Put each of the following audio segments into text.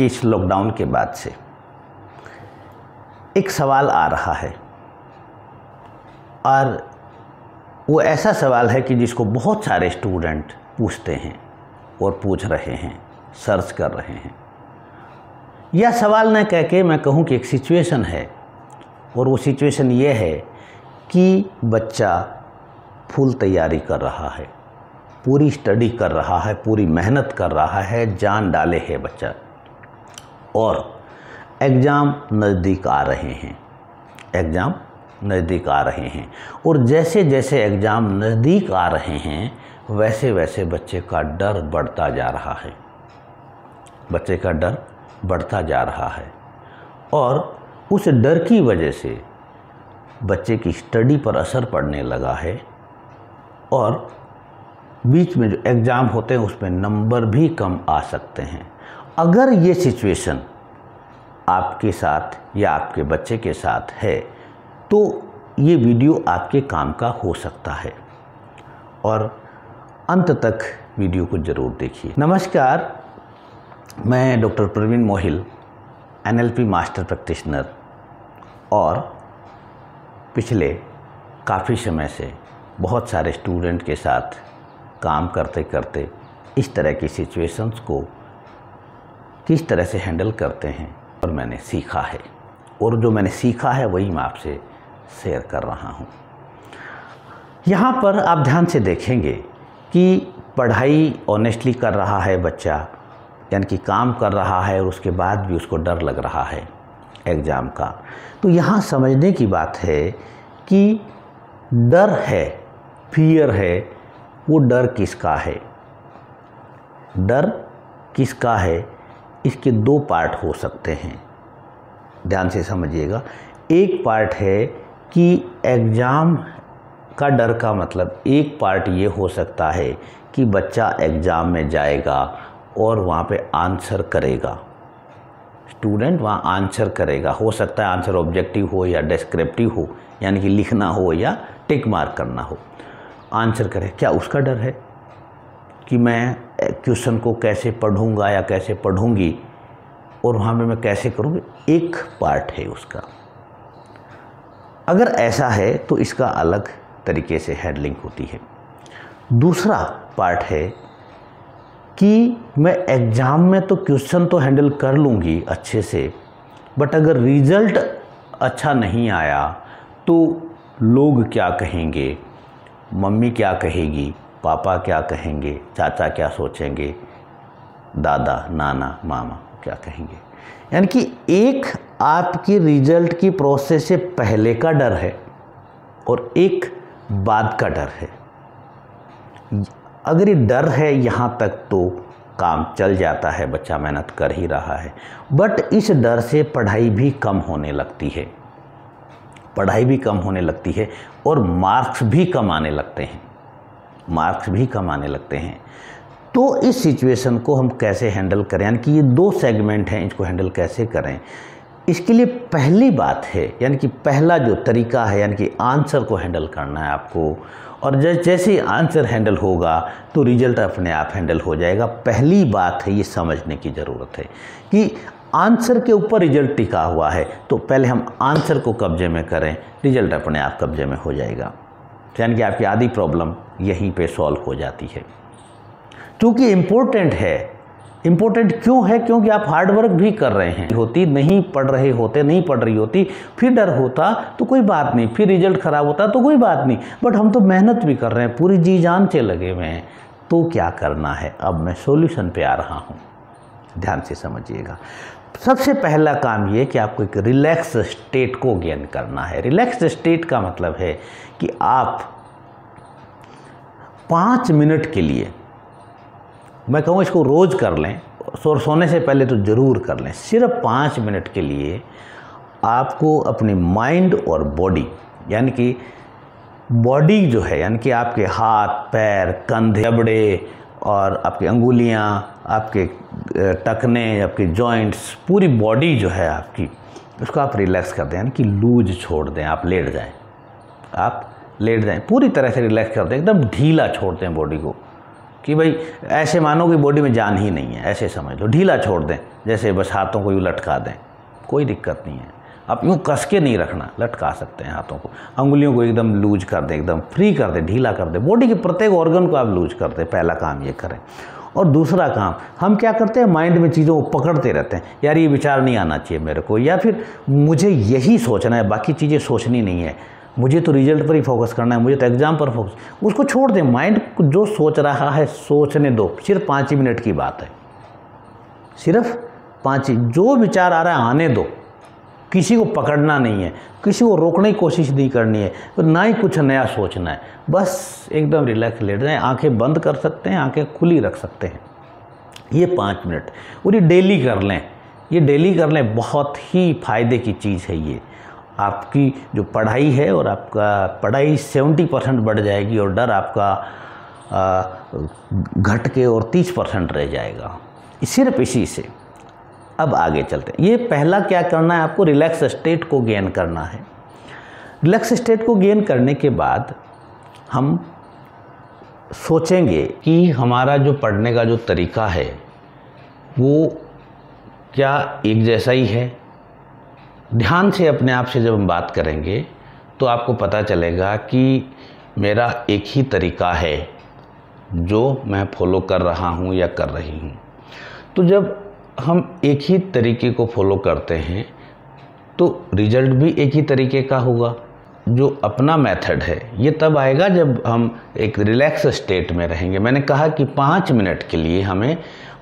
कि इस लॉकडाउन के बाद से एक सवाल आ रहा है, और वो ऐसा सवाल है कि जिसको बहुत सारे स्टूडेंट पूछते हैं और पूछ रहे हैं, सर्च कर रहे हैं। यह सवाल न कह के मैं कहूँ कि एक सिचुएशन है, और वो सिचुएशन ये है कि बच्चा फुल तैयारी कर रहा है, पूरी स्टडी कर रहा है, पूरी मेहनत कर रहा है, जान डाले है बच्चा, और एग्ज़ाम नज़दीक आ रहे हैं, एग्ज़ाम नज़दीक आ रहे हैं। और जैसे जैसे एग्ज़ाम नज़दीक आ रहे हैं वैसे वैसे बच्चे का डर बढ़ता जा रहा है, बच्चे का डर बढ़ता जा रहा है। और उस डर की वजह से बच्चे की स्टडी पर असर पड़ने लगा है, और बीच में जो एग्ज़ाम होते हैं उसमें नंबर भी कम आ सकते हैं। अगर ये सिचुएशन आपके साथ या आपके बच्चे के साथ है तो ये वीडियो आपके काम का हो सकता है, और अंत तक वीडियो को ज़रूर देखिए। नमस्कार, मैं doctor Praveen Mohil, NLP master practitioner, और पिछले काफ़ी समय से बहुत सारे स्टूडेंट के साथ काम करते करते इस तरह की सिचुएशंस को किस तरह से हैंडल करते हैं और मैंने सीखा है, और जो मैंने सीखा है वही मैं आपसे शेयर कर रहा हूँ। यहाँ पर आप ध्यान से देखेंगे कि पढ़ाई ऑनेस्टली कर रहा है बच्चा, यानी कि काम कर रहा है, और उसके बाद भी उसको डर लग रहा है एग्ज़ाम का। तो यहाँ समझने की बात है कि डर है, फियर है, वो डर किसका है, डर किसका है, इसके दो पार्ट हो सकते हैं, ध्यान से समझिएगा। एक पार्ट है कि एग्ज़ाम का डर का मतलब एक पार्ट ये हो सकता है कि बच्चा एग्ज़ाम में जाएगा और वहाँ पे आंसर करेगा, स्टूडेंट वहाँ आंसर करेगा। हो सकता है आंसर ऑब्जेक्टिव हो या डिस्क्रिप्टिव हो, यानी कि लिखना हो या टिक मार्क करना हो, आंसर करे। क्या उसका डर है कि मैं क्वेश्चन को कैसे पढ़ूंगा या कैसे पढ़ूंगी और वहाँ पे मैं कैसे करूँगी? एक पार्ट है उसका। अगर ऐसा है तो इसका अलग तरीके से हैंडलिंग होती है। दूसरा पार्ट है कि मैं एग्ज़ाम में तो क्वेश्चन तो हैंडल कर लूँगी अच्छे से, बट अगर रिज़ल्ट अच्छा नहीं आया तो लोग क्या कहेंगे, मम्मी क्या कहेगी, पापा क्या कहेंगे, चाचा क्या सोचेंगे, दादा नाना मामा क्या कहेंगे। यानी कि एक आपकी रिजल्ट की प्रोसेस से पहले का डर है और एक बाद का डर है। अगर ये डर है यहाँ तक तो काम चल जाता है, बच्चा मेहनत कर ही रहा है, बट इस डर से पढ़ाई भी कम होने लगती है, पढ़ाई भी कम होने लगती है, और मार्क्स भी कम आने लगते हैं, मार्क्स भी कम आने लगते हैं। तो इस सिचुएशन को हम कैसे हैंडल करें, यानी कि ये दो सेगमेंट हैं, इसको हैंडल कैसे करें, इसके लिए पहली बात है, यानी कि पहला जो तरीका है, यानी कि आंसर को हैंडल करना है आपको, और जैसे ही आंसर हैंडल होगा तो रिजल्ट अपने आप हैंडल हो जाएगा। पहली बात है ये समझने की ज़रूरत है कि आंसर के ऊपर रिजल्ट टिका हुआ है, तो पहले हम आंसर को कब्जे में करें, रिजल्ट अपने आप कब्जे में हो जाएगा। यानी कि आपकी आधी प्रॉब्लम यहीं पे सॉल्व हो जाती है। क्योंकि इम्पोर्टेंट है, इम्पोर्टेंट क्यों है? क्योंकि आप हार्ड वर्क भी कर रहे हैं, होती नहीं पढ़ रहे होते, नहीं पढ़ रही होती, फिर डर होता तो कोई बात नहीं, फिर रिजल्ट ख़राब होता तो कोई बात नहीं, बट हम तो मेहनत भी कर रहे हैं, पूरी जी जान से लगे हुए हैं। तो क्या करना है, अब मैं सॉल्यूशन पे आ रहा हूँ, ध्यान से समझिएगा। सबसे पहला काम ये कि आपको एक रिलैक्स स्टेट को गेन करना है। रिलैक्स स्टेट का मतलब है कि आप 5 मिनट के लिए, मैं कहूँ इसको रोज़ कर लें, सोने से पहले तो ज़रूर कर लें, सिर्फ 5 मिनट के लिए आपको अपनी माइंड और बॉडी, यानी कि बॉडी जो है, यानी कि आपके हाथ पैर कंधे जबड़े और आपकी अंगुलियां, आपके टखने, आपके जॉइंट्स, पूरी बॉडी जो है आपकी, उसको आप रिलैक्स कर दें, यानी कि लूज छोड़ दें, आप लेट जाएं, आप लेट जाएं, पूरी तरह से रिलैक्स कर दें, एकदम ढीला छोड़ दें बॉडी को, कि भाई ऐसे मानो कि बॉडी में जान ही नहीं है, ऐसे समझ लो, ढीला छोड़ दें, जैसे बस हाथों को यूँ लटका दें, कोई दिक्कत नहीं है। आप यूँ कस के नहीं रखना, लटका सकते हैं हाथों को, अंगुलियों को एकदम लूज कर दें, एकदम फ्री कर दें, ढीला कर दें, बॉडी के प्रत्येक ऑर्गन को आप लूज कर दें। पहला काम ये करें। और दूसरा काम, हम क्या करते हैं, माइंड में चीज़ों को पकड़ते रहते हैं, यार ये विचार नहीं आना चाहिए मेरे को, या फिर मुझे यही सोचना है, बाकी चीज़ें सोचनी नहीं है, मुझे तो रिजल्ट पर ही फोकस करना है, मुझे तो एग्ज़ाम पर फोकस। उसको छोड़ दें, माइंड जो सोच रहा है सोचने दो, सिर्फ 5 ही मिनट की बात है, सिर्फ 5 ही। जो विचार आ रहा है आने दो, किसी को पकड़ना नहीं है, किसी को रोकने की कोशिश नहीं करनी है, तो ना ही कुछ नया सोचना है, बस एकदम रिलैक्स लेट जाएं, आंखें बंद कर सकते हैं, आंखें खुली रख सकते हैं, ये 5 मिनट। और ये डेली कर लें, ये डेली कर लें, बहुत ही फ़ायदे की चीज़ है ये। आपकी जो पढ़ाई है और आपका पढ़ाई 70% बढ़ जाएगी और डर आपका घट के और 30% रह जाएगा, सिर्फ इसी से। अब आगे चलते हैं। ये पहला क्या करना है, आपको रिलैक्स स्टेट को गेन करना है। रिलैक्स स्टेट को गेन करने के बाद हम सोचेंगे कि हमारा जो पढ़ने का जो तरीका है वो क्या एक जैसा ही है। ध्यान से अपने आप से जब हम बात करेंगे तो आपको पता चलेगा कि मेरा एक ही तरीका है जो मैं फॉलो कर रहा हूँ या कर रही हूँ। तो जब हम एक ही तरीके को फॉलो करते हैं तो रिजल्ट भी एक ही तरीके का होगा। जो अपना मेथड है ये तब आएगा जब हम एक रिलैक्स स्टेट में रहेंगे। मैंने कहा कि 5 मिनट के लिए हमें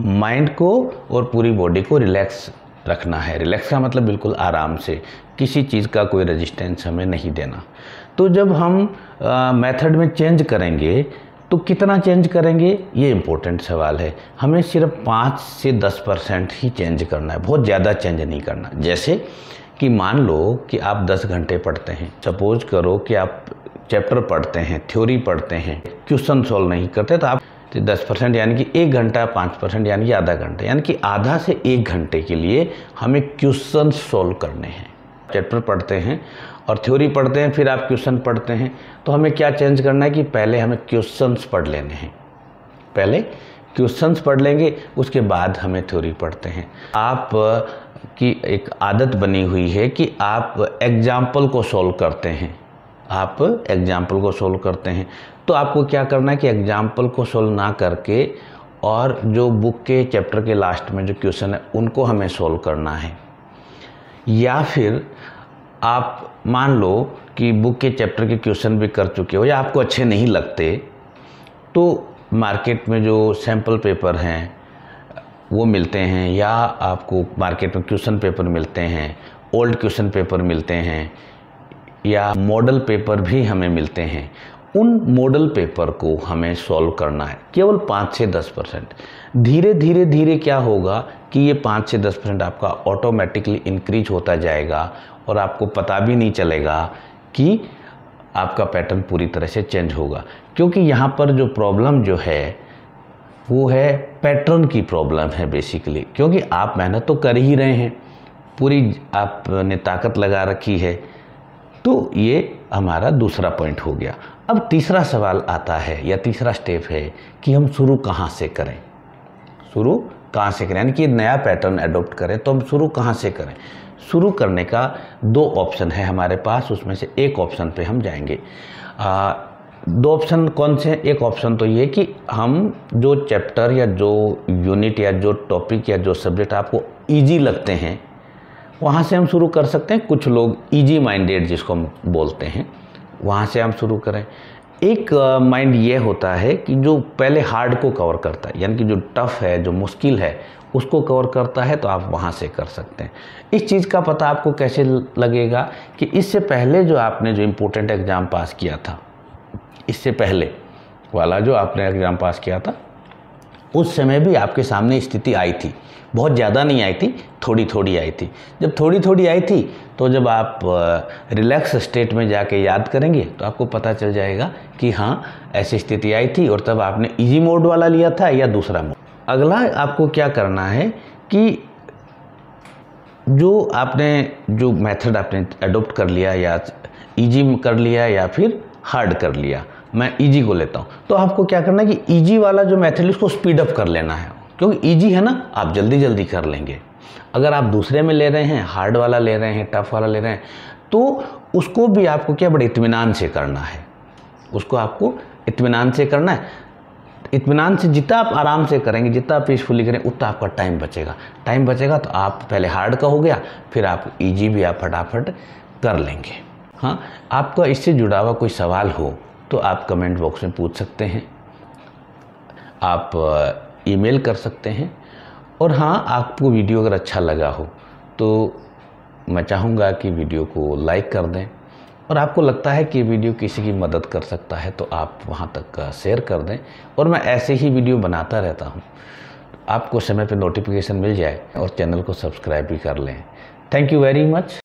माइंड को और पूरी बॉडी को रिलैक्स रखना है। रिलैक्स का मतलब बिल्कुल आराम से, किसी चीज़ का कोई रेजिस्टेंस हमें नहीं देना। तो जब हम मेथड में चेंज करेंगे तो कितना चेंज करेंगे, ये इम्पोर्टेंट सवाल है। हमें सिर्फ 5 से 10% ही चेंज करना है, बहुत ज़्यादा चेंज नहीं करना। जैसे कि मान लो कि आप 10 घंटे पढ़ते हैं, सपोज करो कि आप चैप्टर पढ़ते हैं, थ्योरी पढ़ते हैं, क्वेश्चन सॉल्व नहीं करते, तो आप 10% यानी कि 1 घंटा, 5% यानी कि आधा घंटा, यानी कि आधा से 1 घंटे के लिए हमें क्वेश्चन सॉल्व करने हैं। चैप्टर पढ़ते हैं और थ्योरी पढ़ते हैं, फिर आप क्वेश्चन पढ़ते हैं, तो हमें क्या चेंज करना है कि पहले हमें क्वेश्चंस पढ़ लेने हैं। पहले क्वेश्चंस पढ़ लेंगे, उसके बाद हमें थ्योरी पढ़ते हैं। आप की एक आदत बनी हुई है कि आप एग्जाम्पल को सॉल्व करते हैं, आप एग्जाम्पल को सॉल्व करते हैं। तो आपको क्या करना है कि एग्जाम्पल को सॉल्व ना करके और जो बुक के चैप्टर के लास्ट में जो क्वेश्चन है उनको हमें सॉल्व करना है। या फिर आप मान लो कि बुक के चैप्टर के क्वेश्चन भी कर चुके हो या आपको अच्छे नहीं लगते, तो मार्केट में जो सैम्पल पेपर हैं वो मिलते हैं, या आपको मार्केट में क्वेश्चन पेपर मिलते हैं, ओल्ड क्वेश्चन पेपर मिलते हैं, या मॉडल पेपर भी हमें मिलते हैं। उन मॉडल पेपर को हमें सॉल्व करना है, केवल 5 से 10%। धीरे धीरे धीरे क्या होगा कि ये 5 से 10% आपका ऑटोमेटिकली इंक्रीज होता जाएगा और आपको पता भी नहीं चलेगा कि आपका पैटर्न पूरी तरह से चेंज होगा। क्योंकि यहाँ पर जो प्रॉब्लम जो है वो है पैटर्न की प्रॉब्लम है बेसिकली। क्योंकि आप मेहनत तो कर ही रहे हैं, पूरी आपने ताकत लगा रखी है। तो ये हमारा दूसरा पॉइंट हो गया। अब तीसरा सवाल आता है या तीसरा स्टेप है कि हम शुरू कहाँ से करें। शुरू कहाँ से करें, यानी कि नया पैटर्न एडॉप्ट करें तो हम शुरू कहाँ से करें। शुरू करने का 2 ऑप्शन है हमारे पास, उसमें से एक ऑप्शन पे हम जाएंगे। 2 ऑप्शन कौन से हैं? एक ऑप्शन तो ये कि हम जो चैप्टर या जो यूनिट या जो टॉपिक या जो सब्जेक्ट आपको ईजी लगते हैं वहाँ से हम शुरू कर सकते हैं। कुछ लोग ईजी माइंडेड जिसको हम बोलते हैं, वहाँ से हम शुरू करें। एक माइंड ये होता है कि जो पहले हार्ड को कवर करता है, यानी कि जो टफ है, जो मुश्किल है उसको कवर करता है, तो आप वहाँ से कर सकते हैं। इस चीज़ का पता आपको कैसे लगेगा कि इससे पहले जो आपने जो इम्पोर्टेंट एग्ज़ाम पास किया था, इससे पहले वाला जो आपने एग्ज़ाम पास किया था, उस समय भी आपके सामने स्थिति आई थी, बहुत ज़्यादा नहीं आई थी, थोड़ी थोड़ी आई थी। जब थोड़ी थोड़ी आई थी तो जब आप रिलैक्स स्टेट में जाके याद करेंगे तो आपको पता चल जाएगा कि हाँ ऐसी स्थिति आई थी और तब आपने इजी मोड वाला लिया था या दूसरा मोड। अगला आपको क्या करना है कि जो मेथड आपने एडॉप्ट कर लिया, या इजी कर लिया या फिर हार्ड कर लिया, मैं ईजी को लेता हूँ, तो आपको क्या करना है कि ईजी वाला जो मेथड है उसको स्पीड अप कर लेना है, क्योंकि ईजी है ना, आप जल्दी जल्दी कर लेंगे। अगर आप दूसरे में ले रहे हैं, हार्ड वाला ले रहे हैं, टफ वाला ले रहे हैं, तो उसको भी आपको क्या बड़े इत्मीनान से करना है, उसको आपको इत्मीनान से करना है। इत्मीनान से जितना आप आराम से करेंगे, जितना पीसफुली करें, उतना आपका टाइम बचेगा। टाइम बचेगा तो आप पहले हार्ड का हो गया, फिर आप ईजी भी आप फटाफट कर लेंगे। हाँ, आपका इससे जुड़ा हुआ कोई सवाल हो तो आप कमेंट बॉक्स में पूछ सकते हैं, आप ईमेल कर सकते हैं। और हाँ, आपको वीडियो अगर अच्छा लगा हो तो मैं चाहूँगा कि वीडियो को लाइक कर दें, और आपको लगता है कि वीडियो किसी की मदद कर सकता है तो आप वहाँ तक शेयर कर दें। और मैं ऐसे ही वीडियो बनाता रहता हूँ, आपको समय पे नोटिफिकेशन मिल जाए, और चैनल को सब्सक्राइब भी कर लें। Thank you very much.